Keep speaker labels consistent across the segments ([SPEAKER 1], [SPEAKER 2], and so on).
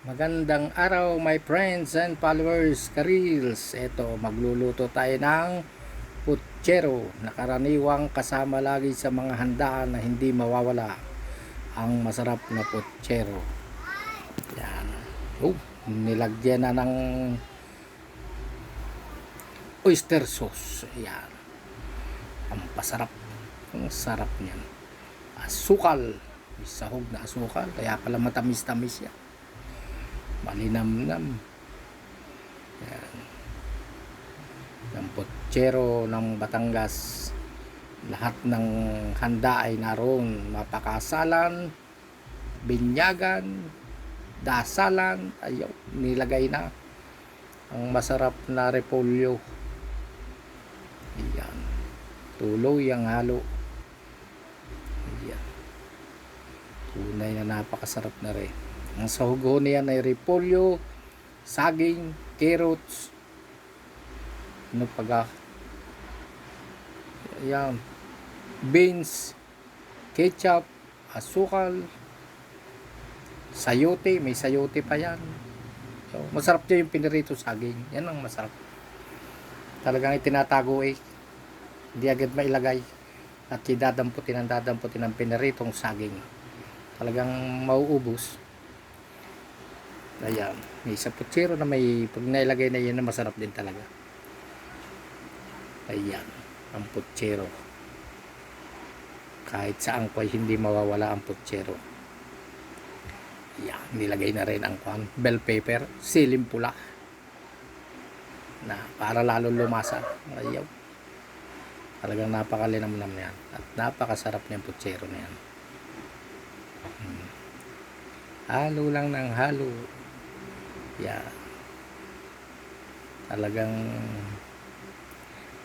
[SPEAKER 1] Magandang araw my friends and followers, Karils. Ito, magluluto tayo ng putsero na karaniwang kasama lagi sa mga handaan na hindi mawawala. Ang masarap na putsero. Yan. Nilagyan na ng oyster sauce. Yan. Ang pasarap. Ang sarap niyan. Asukal. May sahog na asukal. Kaya pala matamis-tamis yan. Malinamnam. Yan. Yung putsero ng Batangas. Lahat ng handa ay naroon. Mapakasalan, binyagan, dasalan. Ayaw, nilagay na ang masarap na repolyo. Yan. Tuloy ang halo. Yan. Tunay na napakasarap na rin. Ang sahog niyan ay repolyo, saging, carrots, ano pa, yan, beans, ketchup, asukal, sayote, may sayote pa yan. So, masarap dyan yung pinirito saging. Yan ang masarap. Talagang itinatago hindi agad mailagay. At dadamputin ang piniritong saging. Talagang mauubos. Ayan, may sa putsero na may pag nailagay na yan na masarap din talaga. Ayan, ang putsero. Kahit saan ko ay hindi mawawala ang putsero. Ayan, nilagay na rin ang bell pepper, siling pula na para lalo lumasa. Ayaw. Talagang napakalinamnam yan at napakasarap niyang putsero na yan. Halo lang ng halo. Yeah. Talagang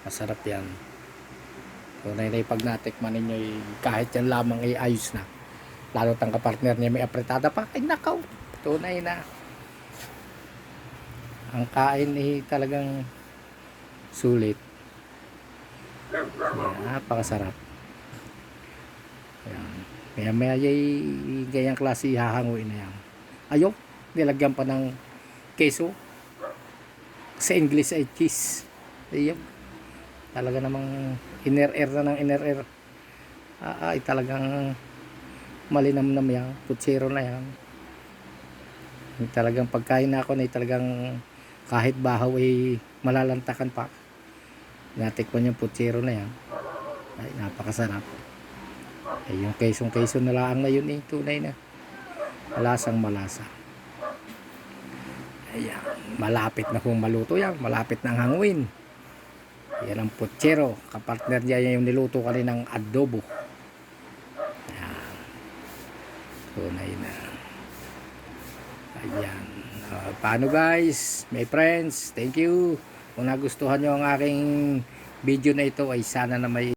[SPEAKER 1] masarap yan. Tunay na pag natikman ninyo kahit yan lamang ay ayos na. Lalo tang kapartner niya may apretada pa. Ay nakaw. Tunay na. Ang kain talagang sulit. Yeah, napakasarap. Yan. Maya gayang klase hahanguin na yan. Ayaw. Nilagyan pa ng keso. Sa English ay cheese. Ayun. Talaga namang iner-air na ng iner-air. Ay talagang malinamnam yan. Putsero na yan. Talagang pagkain na ako na talagang kahit bahaw ay malalantakan pa. Natikman yung putsero na yan. Ay napakasarap. Ay yung kesong-keso na lang na yun tunay na. Malasang malasa. Ayan, malapit na kung maluto yan, malapit na ang hanguin. Yan ang putsero, kapartner niya yung niluto kaninang adobo. Ayan, tunay na. Ayan, paano guys, my friends, thank you. Kung nagustuhan nyo ang aking video na ito ay sana na may